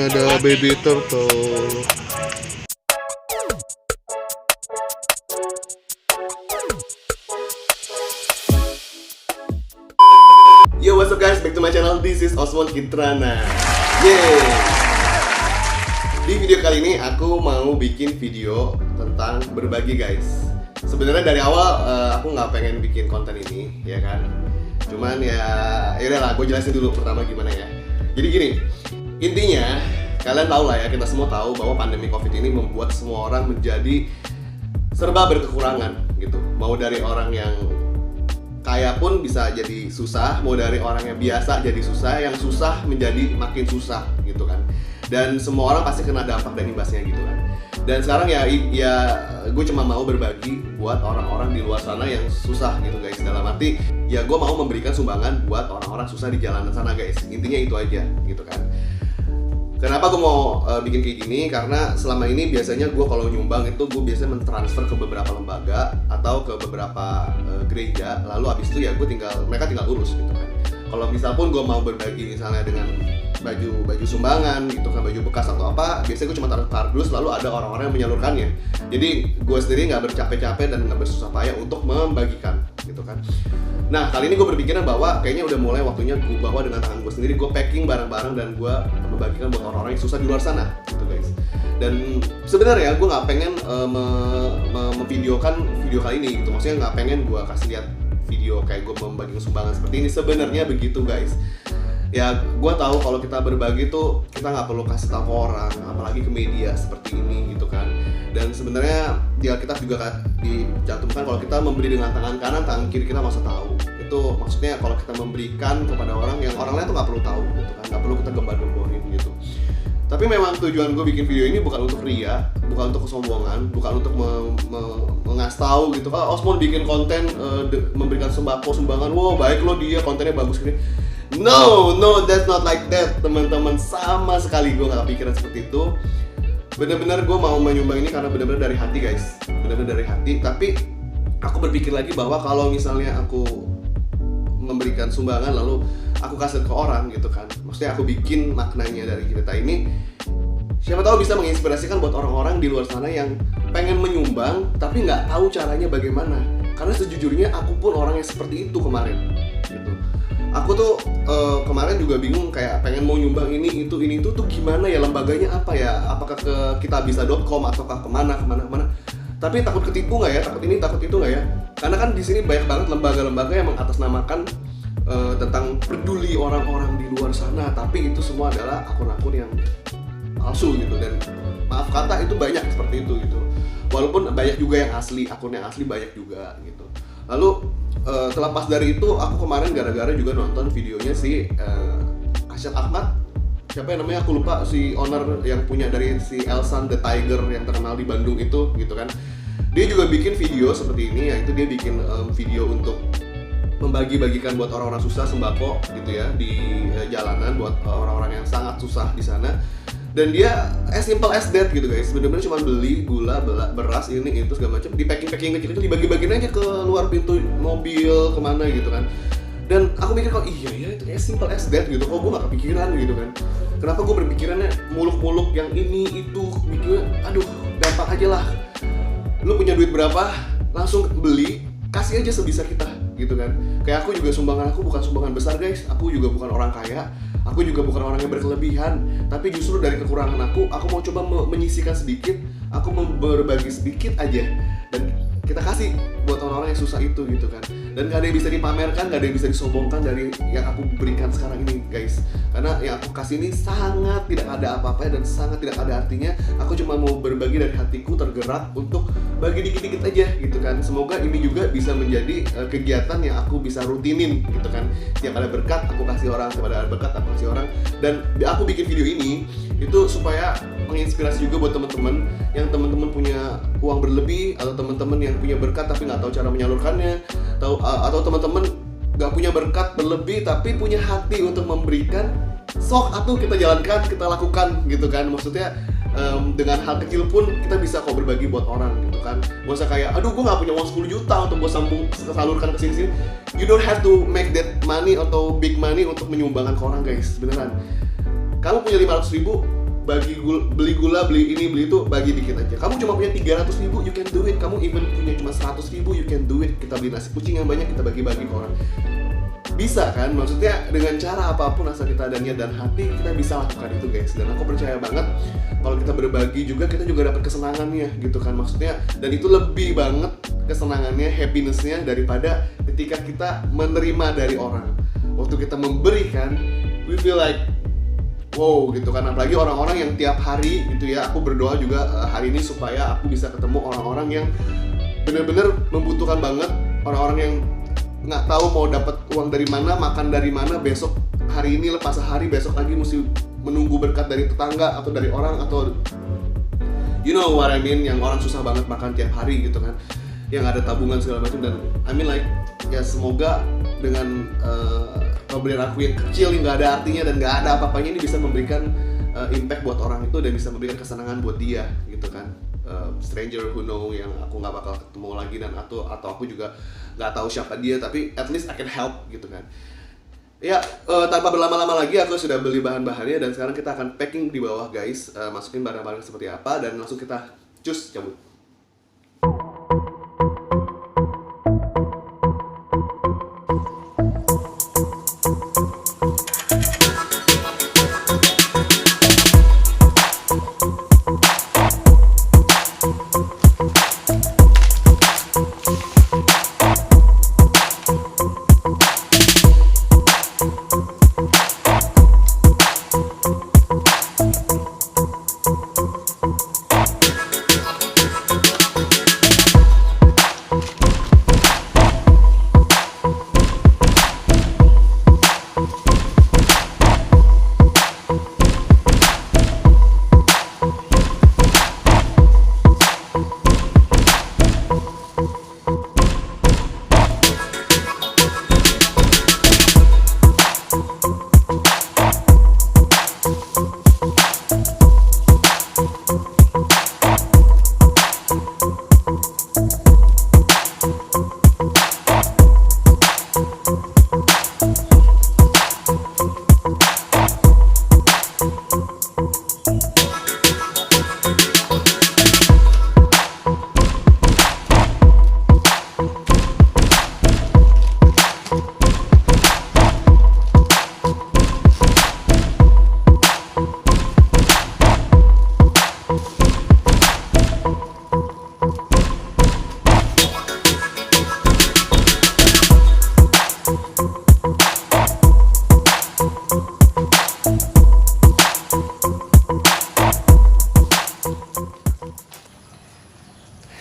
ada baby turtle. Yo, what's up guys, back to my channel. This is Osmond Kitrana. Yeay. Di video kali ini aku mau bikin video tentang berbagi guys. Sebenarnya dari awal aku nggak pengen bikin konten ini, ya kan. Cuman ya udahlah, gue jelasin dulu pertama gimana ya. Jadi gini, intinya kalian tahu lah ya, kita semua tahu bahwa pandemi COVID ini membuat semua orang menjadi serba berkekurangan gitu. Mau dari orang yang kaya pun bisa jadi susah, mau dari orang yang biasa jadi susah, yang susah menjadi makin susah gitu kan. Dan semua orang pasti kena dampak dan imbasnya gitu kan. Dan sekarang ya gue cuma mau berbagi buat orang-orang di luar sana yang susah gitu guys. Dalam arti ya gue mau memberikan sumbangan buat orang-orang susah di jalanan sana guys. Intinya itu aja gitu kan. Kenapa gue mau bikin kayak gini? Karena selama ini biasanya gue kalau nyumbang itu gue biasanya mentransfer ke beberapa lembaga atau ke beberapa gereja. Lalu abis itu ya mereka tinggal urus gitu kan. Kalau misal pun gue mau berbagi misalnya dengan baju sumbangan gitu kan, baju bekas atau apa, biasanya gue cuma taruh kardus lalu ada orang-orang yang menyalurkannya. Jadi gue sendiri nggak bercapek-capek dan nggak bersusah payah untuk membagikan gitu kan. Nah kali ini gue berpikiran bahwa kayaknya udah mulai waktunya gue bawa dengan tangan gue sendiri, gue packing barang-barang dan gue membagikan buat orang-orang yang susah di luar sana gitu guys. Dan sebenarnya gue nggak pengen memvideokan video kali ini gitu, maksudnya nggak pengen gue kasih lihat video kayak gue membagi sumbangan seperti ini. Sebenarnya begitu guys. Ya gue tahu kalau kita berbagi tuh kita nggak perlu kasih tahu ke orang, apalagi ke media seperti ini gitu kan. Dan sebenarnya di Alkitab juga dicantumkan kalau kita memberi dengan tangan kanan, tangan kiri kita nggak usah tahu. Itu maksudnya kalau kita memberikan kepada orang yang orang lain tuh nggak perlu tahu gitu kan, nggak perlu kita gembar-gemborin gitu. Tapi memang tujuan gue bikin video ini bukan untuk ria, bukan untuk kesombongan, bukan untuk mengasih tahu gitu. Kalau Osmond bikin konten memberikan sembako sumbangan, wow baik lo dia kontennya bagus gini. No, that's not like that teman-teman. Sama sekali gue gak kepikiran seperti itu. Bener-bener gue mau menyumbang ini karena bener-bener dari hati guys. Bener-bener dari hati. Tapi aku berpikir lagi bahwa kalau misalnya aku memberikan sumbangan lalu aku kasih ke orang gitu kan, maksudnya aku bikin maknanya dari cerita ini, siapa tahu bisa menginspirasikan buat orang-orang di luar sana yang pengen menyumbang tapi gak tahu caranya bagaimana. Karena sejujurnya aku pun orang yang seperti itu kemarin gitu. Aku tuh kemarin juga bingung kayak pengen mau nyumbang ini itu tuh gimana ya, lembaganya apa ya, apakah ke kitabisa.com ataukah kemana. Tapi takut ketipu nggak ya, takut ini takut itu nggak ya, karena kan di sini banyak banget lembaga-lembaga yang mengatasnamakan tentang peduli orang-orang di luar sana, tapi itu semua adalah akun-akun yang palsu gitu. Dan maaf kata itu banyak seperti itu gitu, walaupun banyak juga yang asli, akun yang asli banyak juga gitu. Lalu terlepas dari itu, aku kemarin gara-gara juga nonton videonya si Asyad Ahmad, siapa yang namanya aku lupa, si owner yang punya dari si Elsan the Tiger yang terkenal di Bandung itu gitu kan. Dia juga bikin video seperti ini, yaitu dia bikin video untuk membagi-bagikan buat orang-orang susah sembako gitu ya di jalanan, buat orang-orang yang sangat susah di sana. Dan dia as simple as that gitu guys, bener-bener cuma beli gula, beras, ini itu segala macam, di packing kecil-kecil, dibagi-bagiin aja ke luar pintu mobil kemana gitu kan. Dan aku mikir kok iya itu as simple as that gitu, kok gue gak kepikiran gitu kan. Kenapa gue berpikirannya muluk-muluk yang ini itu, mikirnya aduh gampang aja lah. Lu punya duit berapa, langsung beli, kasih aja sebisa kita gitu kan. Kayak aku juga, sumbangan aku bukan sumbangan besar guys, aku juga bukan orang kaya, aku juga bukan orang yang berkelebihan, tapi justru dari kekurangan aku mau coba menyisihkan sedikit, aku mau berbagi sedikit aja, dan kita kasih buat orang-orang yang susah itu gitu kan. Dan gak ada yang bisa dipamerkan, gak ada yang bisa disombongkan dari yang aku berikan sekarang ini guys. Karena yang aku kasih ini sangat tidak ada apa-apa dan sangat tidak ada artinya. Aku cuma mau berbagi dari hatiku tergerak untuk bagi dikit-dikit aja gitu kan. Semoga ini juga bisa menjadi kegiatan yang aku bisa rutinin gitu kan. Tiap ada berkat aku kasih orang, tiap ada berkat aku kasih orang. Dan aku bikin video ini itu supaya menginspirasi juga buat teman-teman yang teman-teman punya uang berlebih, atau teman-teman yang punya berkat tapi nggak tahu cara menyalurkannya, atau teman-teman nggak punya berkat berlebih tapi punya hati untuk memberikan. Sok atau kita jalankan, kita lakukan gitu kan. Maksudnya dengan hal kecil pun kita bisa kok berbagi buat orang gitu kan. Gak usah kayak aduh gue gak punya uang 10 juta untuk gue salurkan ke sini. You don't have to make that money atau big money untuk menyumbangkan ke orang guys, beneran. Kamu punya 500 ribu, beli gula, beli ini, beli itu, bagi dikit aja. Kamu cuma punya 300.000, you can do it. Kamu even punya cuma 100.000, you can do it. Kita beli nasi kucing yang banyak, kita bagi-bagi ke orang. Bisa kan? Maksudnya dengan cara apapun asal kita ada niat dan hati, kita bisa lakukan itu guys. Dan aku percaya banget kalau kita berbagi juga, kita juga dapat kesenangannya gitu kan. Maksudnya, dan itu lebih banget kesenangannya, happinessnya daripada ketika kita menerima dari orang. Waktu kita memberikan, we feel like wow gitu kan. Apalagi orang-orang yang tiap hari gitu ya, aku berdoa juga hari ini supaya aku bisa ketemu orang-orang yang benar-benar membutuhkan banget, orang-orang yang nggak tahu mau dapat uang dari mana, makan dari mana, besok hari ini lepas sehari, besok lagi mesti menunggu berkat dari tetangga atau dari orang, atau you know what I mean, yang orang susah banget makan tiap hari gitu kan, yang ada tabungan segala macam. Dan I mean like ya semoga dengan pemberian aku yang kecil yang nggak ada artinya dan nggak ada apa-apanya ini bisa memberikan impact buat orang itu dan bisa memberikan kesenangan buat dia gitu kan. Stranger who know, yang aku nggak bakal ketemu lagi, dan atau aku juga nggak tahu siapa dia, tapi at least I can help gitu kan. Ya, tanpa berlama-lama lagi aku sudah beli bahan-bahannya dan sekarang kita akan packing di bawah guys, masukin barang-barang seperti apa dan langsung kita cus cabut.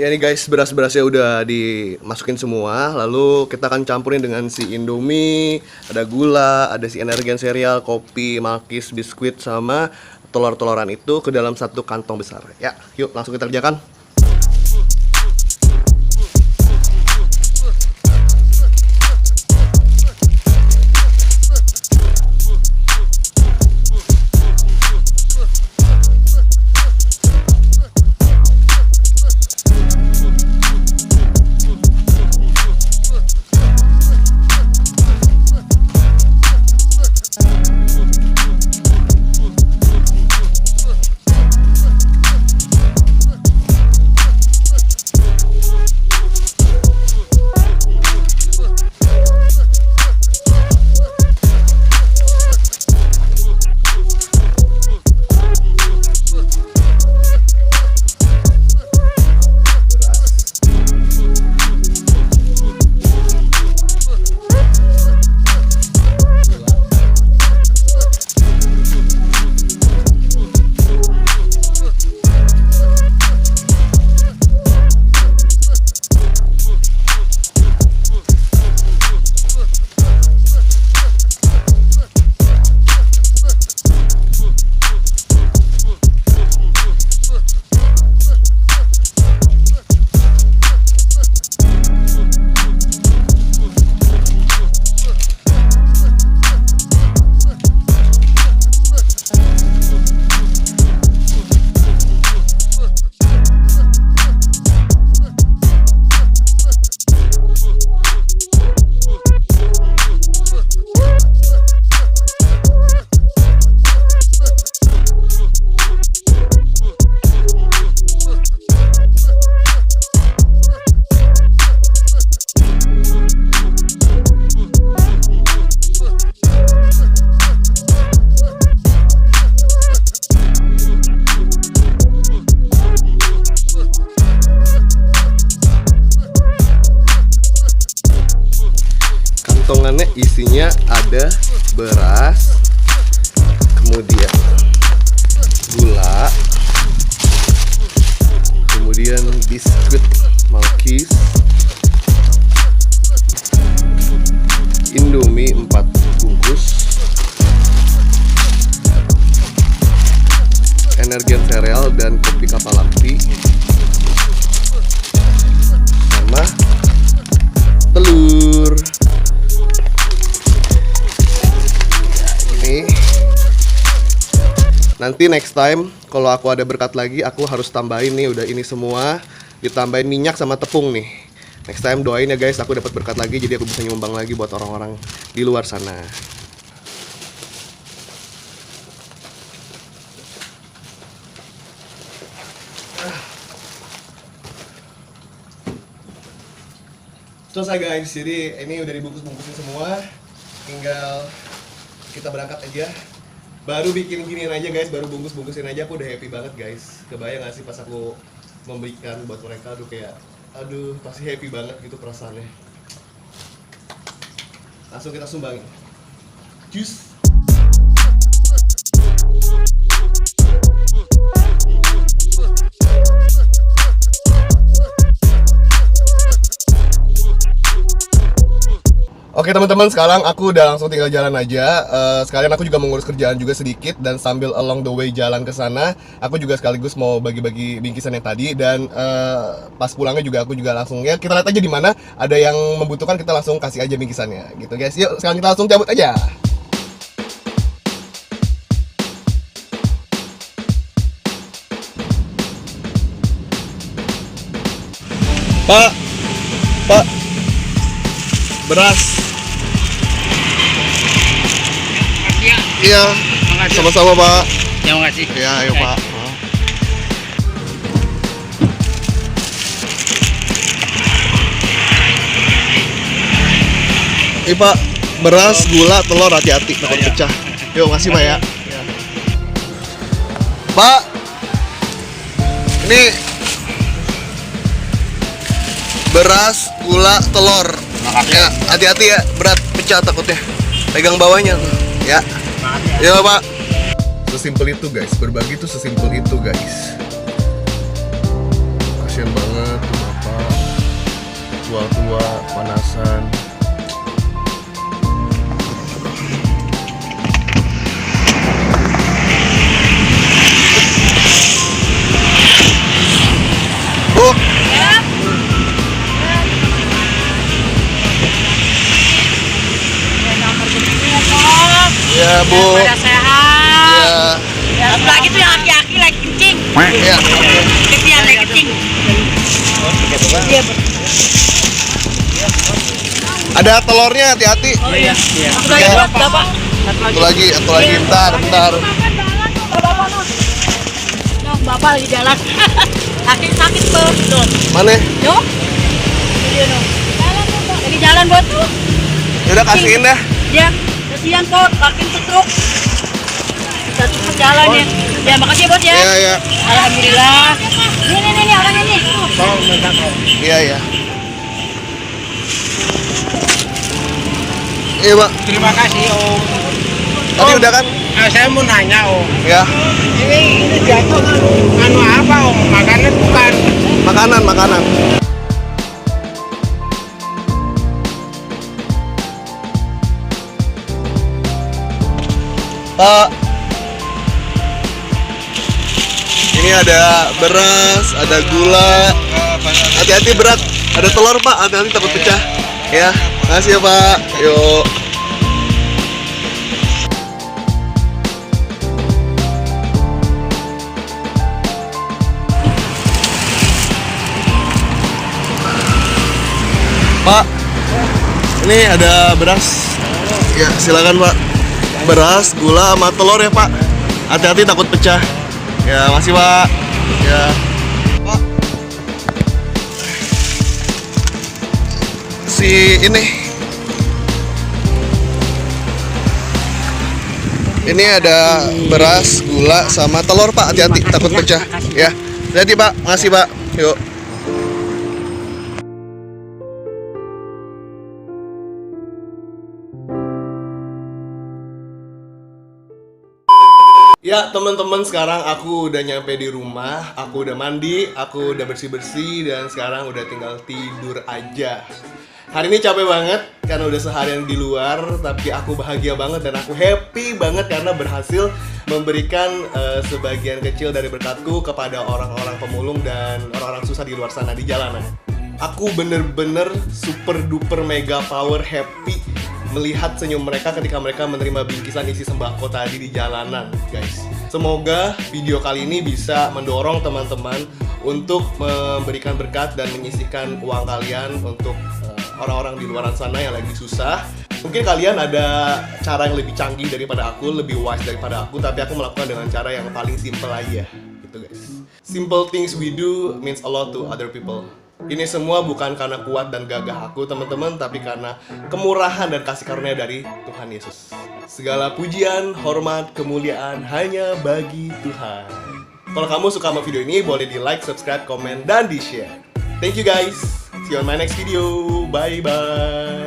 Ya nih guys, beras-berasnya udah dimasukin semua. Lalu kita akan campurin dengan si Indomie, ada gula, ada si Energen Cereal, kopi, malkis, biskuit, sama telur-teloran itu ke dalam satu kantong besar. Ya, yuk langsung kita kerjakan. potongannya isinya ada beras, kemudian gula, kemudian biskuit Malkis, Indomie 4 bungkus, Energin sereal dan kopi kapal api, sama telur. Ini nanti next time kalau aku ada berkat lagi, aku harus tambahin nih, udah ini semua ditambahin minyak sama tepung nih. Next time doain ya guys, aku dapat berkat lagi jadi aku bisa nyumbang lagi buat orang-orang di luar sana. Selesai guys, jadi ini udah dibungkus-bungkusin semua, tinggal kita berangkat aja. Baru bikin ginian aja guys, baru bungkus-bungkusin aja aku udah happy banget guys. Kebayang gak sih pas aku memberikan buat mereka, aduh pasti happy banget gitu perasaannya. Langsung kita sumbangin. Jus. Oke teman-teman, sekarang aku udah langsung tinggal jalan aja. Sekalian aku juga mengurus kerjaan juga sedikit, dan sambil along the way jalan ke sana, aku juga sekaligus mau bagi-bagi bingkisan yang tadi. Dan pas pulangnya juga aku juga langsung, ya kita lihat aja di mana ada yang membutuhkan, kita langsung kasih aja bingkisannya gitu guys. Yuk sekarang kita langsung cabut aja. Pak, beras. Iya, sama-sama Pak. Terima kasih. Ya, ayo Pak. Ini Pak, beras, gula, telur, hati-hati takut pecah. Yuk, makasih Pak ya. Pak, ini beras, gula, telur. Ya, hati-hati ya, berat pecah takutnya. Pegang bawahnya tuh, ya. Ya Pak. Sesimpel itu guys, berbagi tuh sesimpel itu guys. Kasian banget tuh bapak, tua-tua, panasan. Bu. Ya Bu. Pada sehat. Ya. Apalagi tuh yang aki-aki lagi kencing. Ya. Kepian lagi kencing. Iya. Ada telurnya, hati-hati. Oh iya. Satu lagi Ya. Bapak. Satu lagi, bentar. Bapak no. No, Bapak lagi jalan. Sakit tuh. Tuh. Mana? Yo. Iya no. Lagi jalan buat tuh. Udah kasihin dah. Ya. Kasihan kok, kaki ketruk. Kita cepet jalannya. Ya makasih bos ya. Iya. Alhamdulillah. Nih orangnya nih. Iya. Iya Pak. Terima kasih Om. Tadi udah kan? Saya mau nanya Om. Ya. Ini jatuh anu apa Om? Makanan bukan? Makanan. Pak, ini ada beras, ada gula, hati-hati berat, ada telur Pak, hati-hati takut pecah. Ya, makasih ya Pak. Yuk. Pak, ini ada beras. Ya, silakan Pak. Beras, gula, sama telur ya Pak. Hati-hati takut pecah. Ya, makasih Pak. Ya. Pak. Si ini ada beras, gula, sama telur Pak. Hati-hati takut pecah. Ya. Hati-hati Pak. Makasih Pak. Yuk. Ya teman-teman, sekarang aku udah nyampe di rumah, aku udah mandi, aku udah bersih-bersih, dan sekarang udah tinggal tidur aja. Hari ini capek banget karena udah seharian di luar, tapi aku bahagia banget dan aku happy banget karena berhasil memberikan sebagian kecil dari berkatku kepada orang-orang pemulung dan orang-orang susah di luar sana di jalanan. Aku bener-bener super duper mega power happy melihat senyum mereka ketika mereka menerima bingkisan isi sembako tadi di jalanan, guys. Semoga video kali ini bisa mendorong teman-teman untuk memberikan berkat dan menyisihkan uang kalian untuk orang-orang di luar sana yang lagi susah. Mungkin kalian ada cara yang lebih canggih daripada aku, lebih wise daripada aku, tapi aku melakukan dengan cara yang paling simple aja, gitu guys. Simple things we do means a lot to other people. Ini semua bukan karena kuat dan gagah aku teman-teman, tapi karena kemurahan dan kasih karunia dari Tuhan Yesus. Segala pujian, hormat, kemuliaan hanya bagi Tuhan. Kalau kamu suka sama video ini, boleh di like, subscribe, komen, dan di share. Thank you guys. See you on my next video. Bye bye.